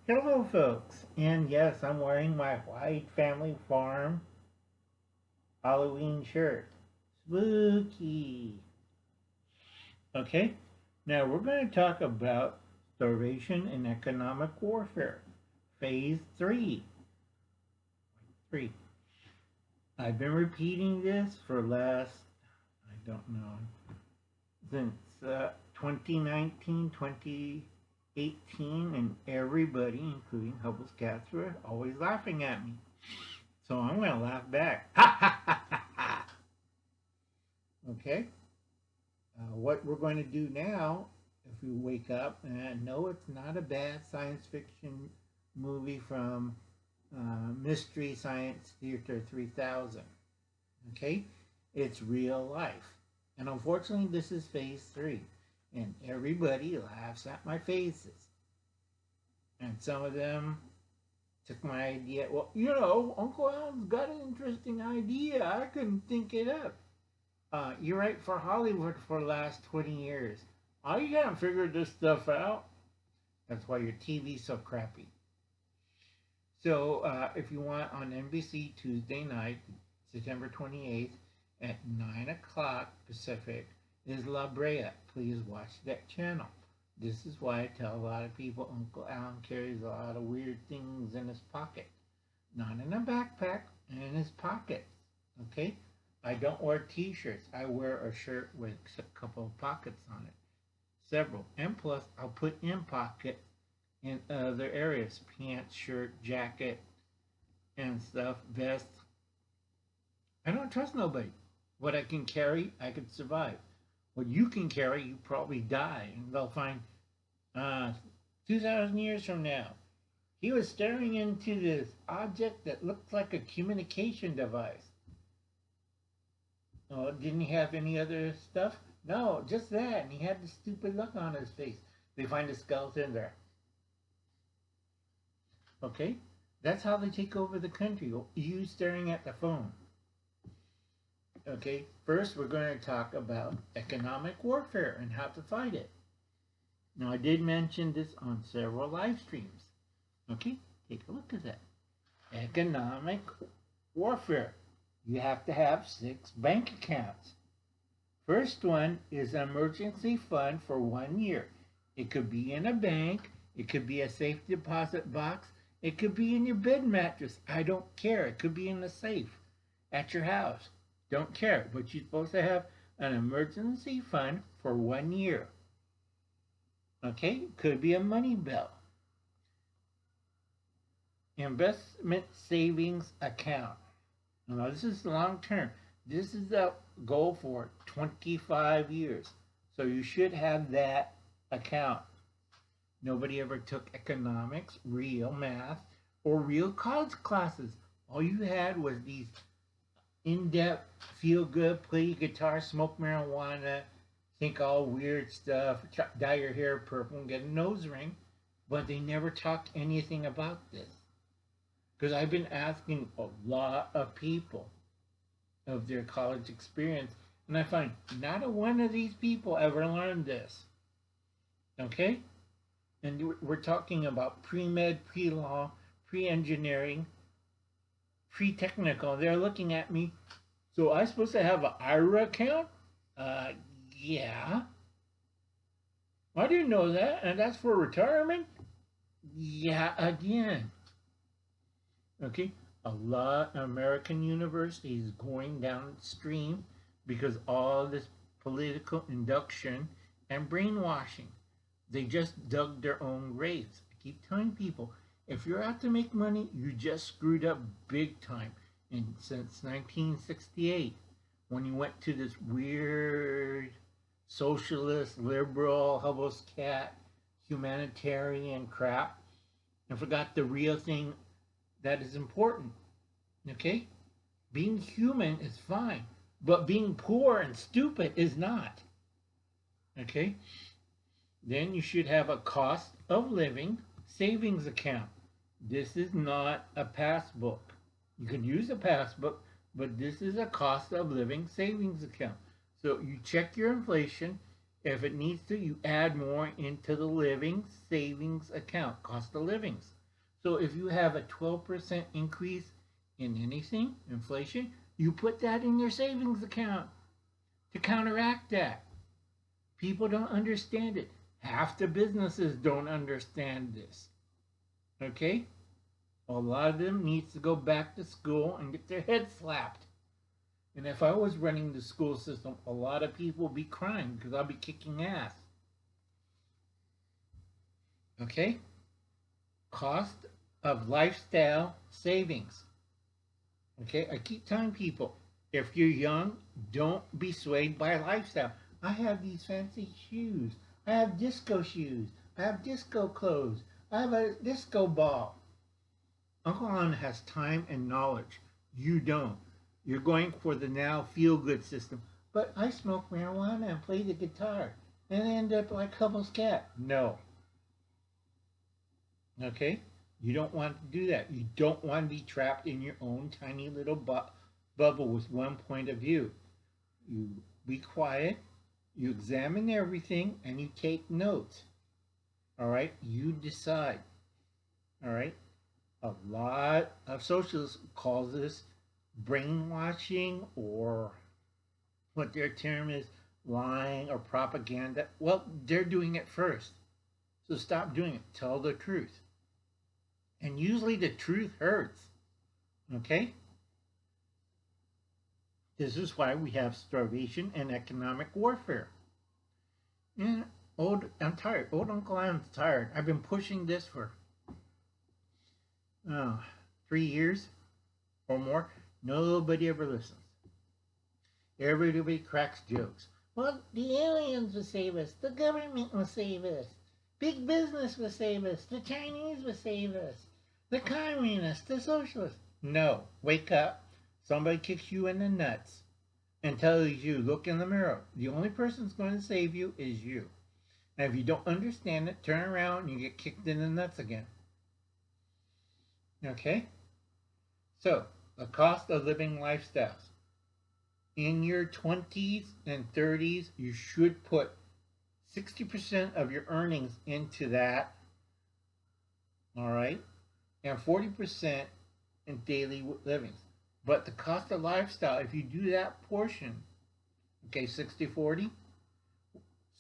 Hello, folks, and yes, I'm wearing my Whyde Family Farm Halloween shirt. Spooky. Okay, now we're going to talk about starvation and economic warfare, phase 3. 3. I've been repeating this for last, I don't know, since 2019, 2018, and everybody, including Hubble's cats, were always laughing at me. So I'm going to laugh back. Ha ha ha ha ha. Okay? What we're going to do now, if we wake up, and no, it's not a bad science fiction movie from Mystery Science Theater 3000. Okay? It's real life. And unfortunately, this is phase 3. And everybody laughs at my faces. And some of them took my idea. Well, Uncle Alan's got an interesting idea. I couldn't think it up. You write for Hollywood for the last 20 years. You haven't figured this stuff out. That's why your TV's so crappy. So if you want, on NBC Tuesday night, September 28th at 9 o'clock Pacific, is La Brea. Please watch that channel. This is why I tell a lot of people Uncle Alan carries a lot of weird things in his pocket. Not in a backpack, in his pocket. Okay? I don't wear t-shirts. I wear a shirt with a couple of pockets on it. Several. And plus, I'll put in pockets in other areas. Pants, shirt, jacket, and stuff. Vest. I don't trust nobody. What I can carry, I can survive. What you can carry, you probably die. And they'll find 2,000 years from now, he was staring into this object that looked like a communication device. Oh, didn't he have any other stuff? No, just that. And he had the stupid look on his face. They find a skeleton there. Okay? That's how they take over the country. You staring at the phone. Okay? First, we're going to talk about economic warfare and how to fight it. Now, I did mention this on several live streams. Okay? Take a look at that. Economic warfare. You have to have 6 bank accounts. First one is an emergency fund for 1 year. It could be in a bank. It could be a safe deposit box. It could be in your bed mattress. I don't care. It could be in the safe at your house. Don't care. But you're supposed to have an emergency fund for 1 year. Okay? Could be a money belt. Investment savings account. Now, this is long term. This is the goal for 25 years. So you should have that account. Nobody ever took economics, real math, or real college classes. All you had was these in-depth, feel-good, play guitar, smoke marijuana, think all weird stuff, dye your hair purple and get a nose ring. But they never talked anything about this. Because I've been asking a lot of people of their college experience, and I find not a one of these people ever learned this. Okay? And we're talking about pre-med, pre-law, pre-engineering, pre-technical. They're looking at me. So I'm supposed to have an IRA account? Yeah. I didn't know that. And that's for retirement? Yeah, again. Okay, a lot of American universities going downstream because all this political induction and brainwashing. They just dug their own graves. I keep telling people, if you're out to make money, you just screwed up big time. And since 1968, when you went to this weird socialist, liberal, Hubble's cat, humanitarian crap, and forgot the real thing that is important. Okay? Being human is fine, but being poor and stupid is not. Okay? Then you should have a cost of living savings account. This is not a passbook. You can use a passbook, but this is a cost of living savings account. So you check your inflation. If it needs to, you add more into the living savings account, cost of livings. So if you have a 12% increase in anything, inflation, you put that in your savings account to counteract that. People don't understand it. Half the businesses don't understand this. Okay? A lot of them needs to go back to school and get their head slapped. And if I was running the school system, a lot of people would be crying because I'll be kicking ass. Okay? Cost of lifestyle savings. Okay? I keep telling people, if you're young, don't be swayed by lifestyle. I have these fancy shoes. I have disco shoes. I have disco clothes. I have a disco ball. Uncle Alan has time and knowledge. You don't. You're going for the now feel-good system. But I smoke marijuana and play the guitar and end up like Hubble's cat. No. Okay? You don't want to do that. You don't want to be trapped in your own tiny little bubble with one point of view. You be quiet. You examine everything and you take notes. All right? You decide. All right? A lot of socialists call this brainwashing, or what their term is, lying or propaganda. Well, they're doing it first. So stop doing it. Tell the truth. And usually the truth hurts. Okay? This is why we have starvation and economic warfare. And I'm tired. Old Uncle Adam's tired. I've been pushing this for 3 years or more. Nobody ever listens. Everybody cracks jokes. Well, the aliens will save us. The government will save us. Big business will save us. The Chinese will save us. The communists, the socialists. No, wake up. Somebody kicks you in the nuts and tells you, look in the mirror. The only person that's going to save you is you. And if you don't understand it, turn around and you get kicked in the nuts again. Okay? So, the cost of living lifestyles. In your 20s and 30s, you should put 60% of your earnings into that. All right? And 40% in daily livings. But the cost of lifestyle, if you do that portion, okay, 60-40,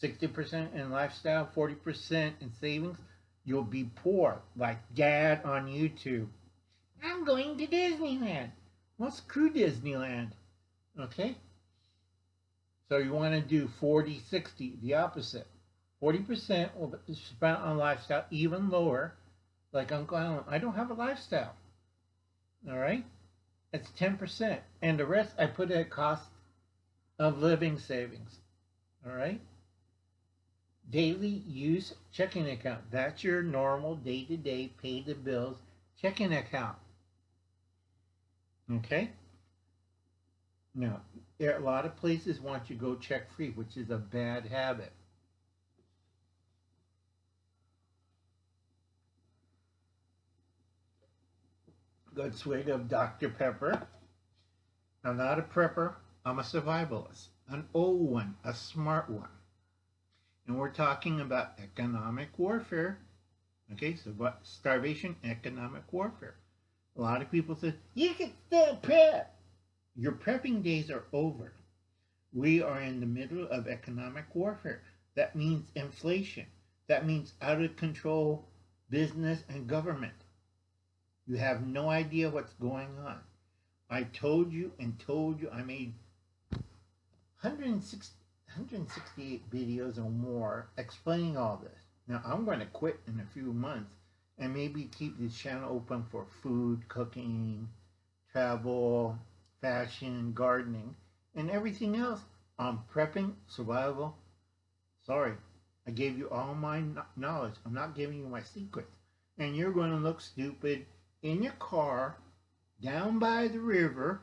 60% in lifestyle, 40% in savings, you'll be poor, like Dad on YouTube. I'm going to Disneyland. Well, screw Disneyland. Okay? So you want to do 40-60, the opposite. 40% will be spent on lifestyle, even lower, like Uncle Alan. I don't have a lifestyle. All right? It's 10%. And the rest I put at cost of living savings. All right? Daily use checking account. That's your normal day-to-day pay the bills checking account. Okay? Now, a lot of places want you to go check free, which is a bad habit. Good swig of Dr. Pepper. I'm not a prepper. I'm a survivalist. An old one, a smart one. And we're talking about economic warfare. Okay, so what? Starvation, economic warfare. A lot of people say, you can still prep. Your prepping days are over. We are in the middle of economic warfare. That means inflation. That means out of control business and government. You have no idea what's going on. I told you and told you. I made 168 videos or more explaining all this. Now, I'm going to quit in a few months and maybe keep this channel open for food, cooking, travel, fashion, gardening, and everything else on prepping, survival. Sorry, I gave you all my knowledge. I'm not giving you my secrets. And you're going to look stupid in your car down by the river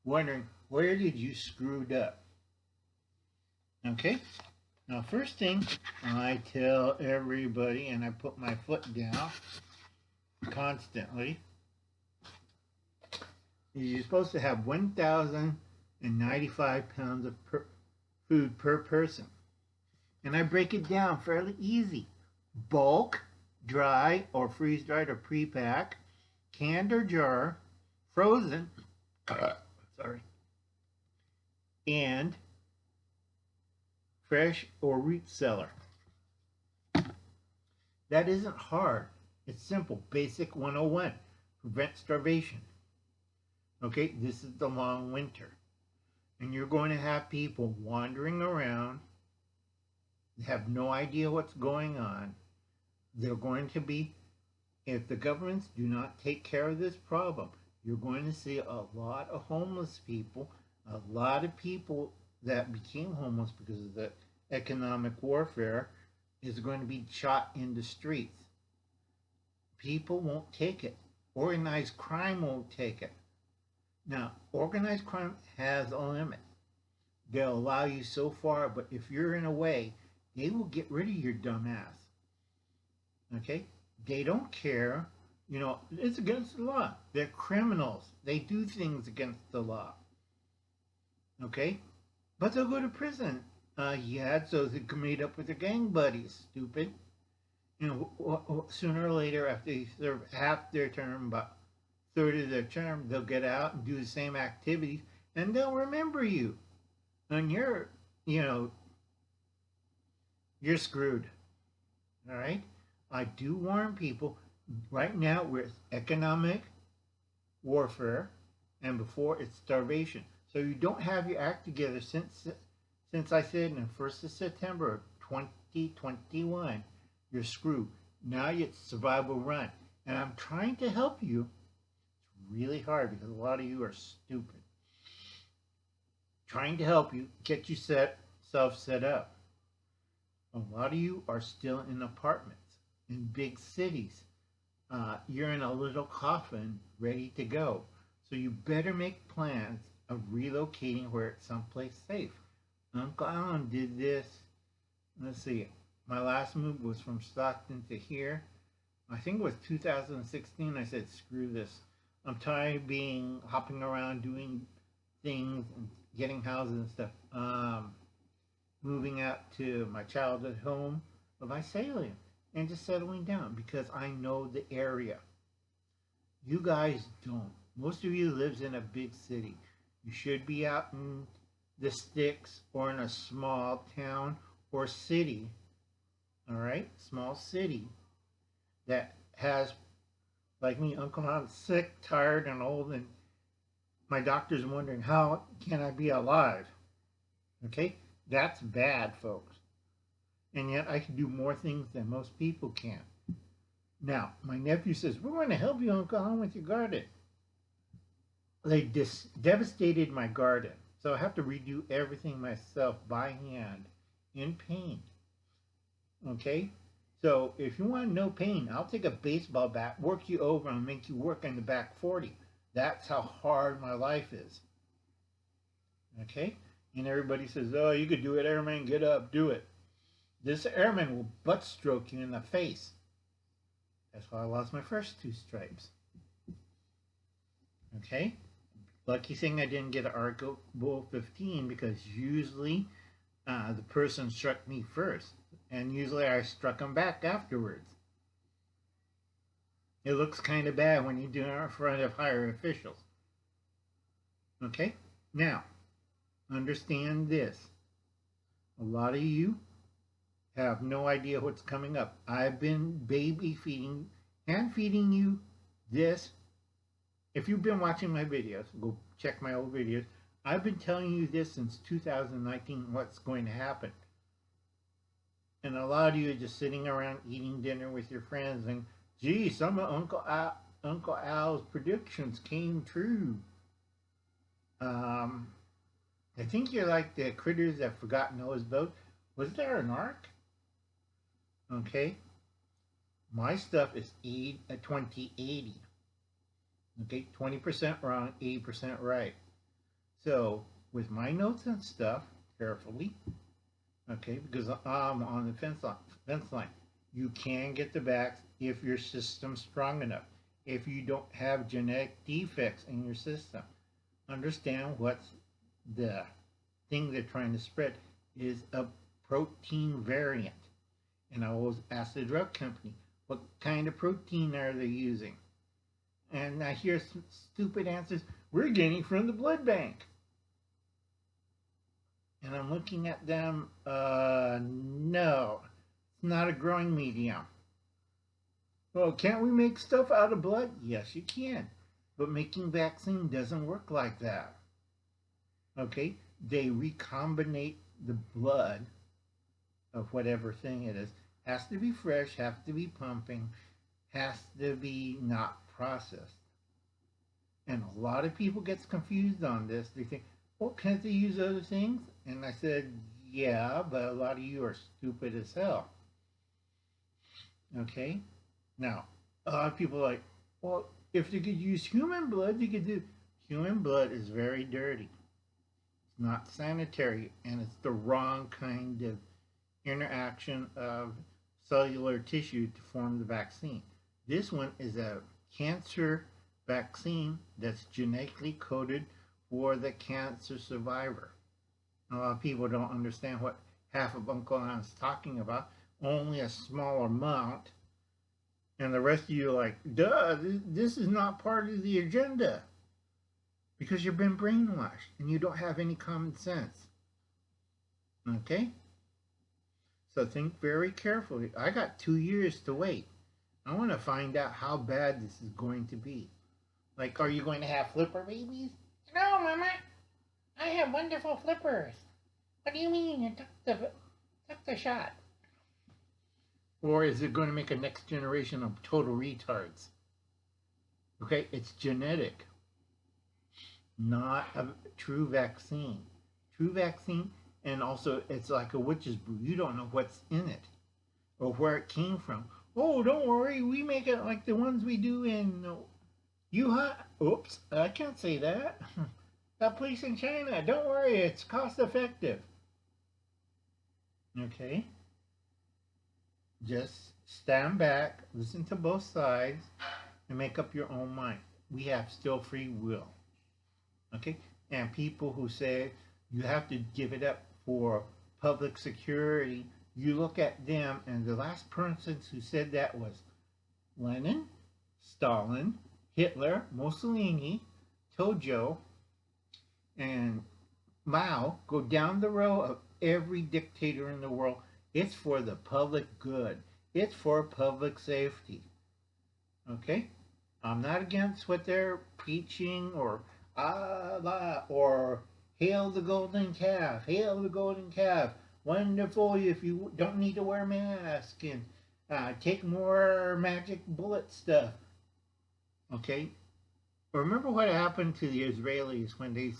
wondering, where did you screwed up? Okay? Now, first thing I tell everybody, and I put my foot down constantly, is you're supposed to have 1,095 pounds of food per person. And I break it down fairly easy. Bulk, dry or freeze-dried or pre-pack, canned or jar, frozen, sorry, and fresh or root cellar. That isn't hard. It's simple. Basic 101. Prevent starvation. Okay, this is the long winter. And you're going to have people wandering around, have no idea what's going on. They're going to be, if the governments do not take care of this problem, you're going to see a lot of homeless people, a lot of people that became homeless because of the economic warfare is going to be shot in the streets. People won't take it. Organized crime won't take it. Now, organized crime has a limit. They'll allow you so far, but if you're in a way, they will get rid of your dumb ass. Okay? They don't care. You know, it's against the law. They're criminals. They do things against the law. Okay? But they'll go to prison. Yeah, so they can meet up with their gang buddies, stupid. You know, sooner or later, after they serve half their term, about a third of their term, they'll get out and do the same activities, and they'll remember you. And you're, you know, you're screwed. All right? I do warn people, right now with economic warfare, and before it's starvation. So you don't have your act together since I said on the 1st of September of 2021, you're screwed. Now it's survival run. And I'm trying to help you. It's really hard because a lot of you are stupid. Trying to help you get yourself set up. A lot of you are still in apartments in big cities. You're in a little coffin ready to go. So you better make plans of relocating where it's someplace safe. Uncle Alan did this. Let's see. My last move was from Stockton to here. I think it was 2016. I said, screw this. I'm tired of hopping around doing things and getting houses and stuff. Moving out to my childhood home of Visalia and just settling down because I know the area. You guys don't. Most of you lives in a big city. You should be out in the sticks or in a small town or city, all right? Small city that has, like me, Uncle Han's sick, tired, and old, and my doctor's wondering, how can I be alive? Okay? That's bad, folks. And yet I can do more things than most people can. Now, my nephew says, we're going to help you, Uncle Han, with your garden. They devastated my garden. So I have to redo everything myself by hand in pain. Okay? So if you want no pain, I'll take a baseball bat, work you over, and make you work on the back 40. That's how hard my life is. Okay? And everybody says, oh, you could do it, airman, get up, do it. This airman will butt stroke you in the face. That's why I lost my first 2 stripes. Okay? Lucky thing I didn't get an Article 15 because usually the person struck me first. And usually I struck them back afterwards. It looks kind of bad when you do it in front of higher officials. Okay? Now, understand this. A lot of you have no idea what's coming up. I've been baby feeding, hand feeding you this. If you've been watching my videos, go check my old videos. I've been telling you this since 2019, what's going to happen. And a lot of you are just sitting around eating dinner with your friends and, gee, some of Uncle Al's predictions came true. I think you're like the critters that forgot Noah's boat. Was there an ark? Okay. My stuff is 20/80. Okay, 20% wrong, 80% right. So with my notes and stuff, carefully, okay, because I'm on the fence line. You can get the vax if your system's strong enough. If you don't have genetic defects in your system, understand what's the thing they're trying to spread is a protein variant. And I always ask the drug company, what kind of protein are they using? And I hear some stupid answers, we're getting from the blood bank. And I'm looking at them, no, it's not a growing medium. Well, can't we make stuff out of blood? Yes, you can. But making vaccine doesn't work like that. Okay? They recombinate the blood of whatever thing it is. Has to be fresh, has to be pumping, has to be not processed. And a lot of people gets confused on this. They think, well, can't they use other things? And I said, yeah, but a lot of you are stupid as hell. Okay? Now, a lot of people are like, well, if they could use human blood, they could do. Human blood is very dirty. It's not sanitary, and it's the wrong kind of interaction of cellular tissue to form the vaccine. This one is a cancer vaccine that's genetically coded for the cancer survivor. A lot of people don't understand what half of Uncle An's talking about. Only a small amount. And the rest of you are like, duh, this is not part of the agenda. Because you've been brainwashed and you don't have any common sense. Okay? So think very carefully. I got 2 years to wait. I want to find out how bad this is going to be. Like, are you going to have flipper babies? No, Mama. I have wonderful flippers. What do you mean you took the shot? Or is it going to make a next generation of total retards? Okay, it's genetic. Not a true vaccine. True vaccine, and also it's like a witch's brew. You don't know what's in it or where it came from. Oh, don't worry, we make it like the ones we do in Wuhan. Oops, I can't say that. That place in China. Don't worry, it's cost effective. Okay? Just stand back, listen to both sides, and make up your own mind. We have still free will. Okay? And people who say you have to give it up for public security, you look at them, and the last person who said that was Lenin, Stalin, Hitler, Mussolini, Tojo, and Mao. Go down the row of every dictator in the world. It's for the public good. It's for public safety. Okay? I'm not against what they're preaching or Allah or hail the golden calf. Hail the golden calf. Wonderful if you don't need to wear a mask and take more magic bullet stuff. Okay? Remember what happened to the Israelis when they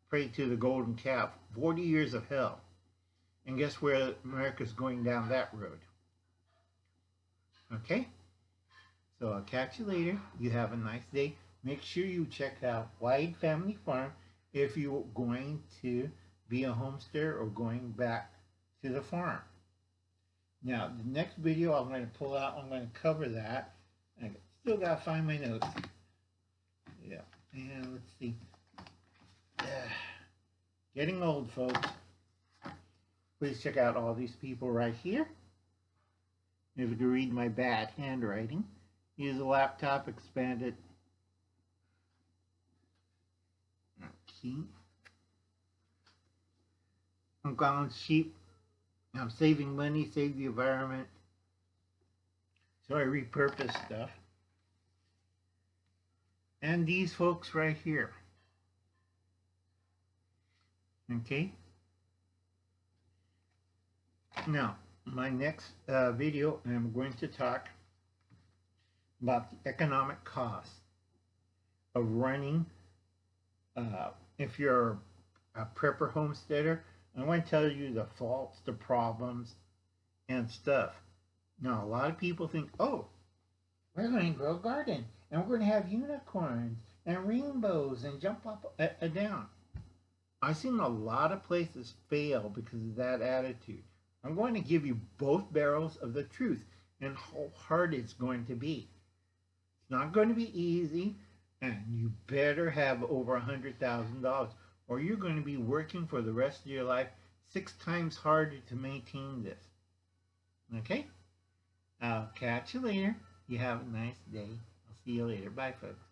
prayed to the golden calf? 40 years of hell. And guess where America's going down that road? Okay? So I'll catch you later. You have a nice day. Make sure you check out Whyde Family Farm if you're going to be a homesteader or going back to the farm. Now, the next video I'm going to pull out, I'm going to cover that. I still got to find my notes. Yeah, and let's see. Getting old, folks. Please check out all these people right here. If you can read my bad handwriting, use a laptop, expand it. Okay. I'm going cheap. I'm saving money, save the environment. So I repurpose stuff. And these folks right here. Okay. Now, my next video, I'm going to talk about the economic cost of running. If you're a prepper homesteader, I want to tell you the faults, the problems, and stuff. Now, a lot of people think, oh, we're going to grow a garden, and we're going to have unicorns and rainbows and jump up and down. I've seen a lot of places fail because of that attitude. I'm going to give you both barrels of the truth and how hard it's going to be. It's not going to be easy, and you better have over $100,000 or you're going to be working for the rest of your life 6 times harder to maintain this. Okay? I'll catch you later. You have a nice day. I'll see you later. Bye, folks.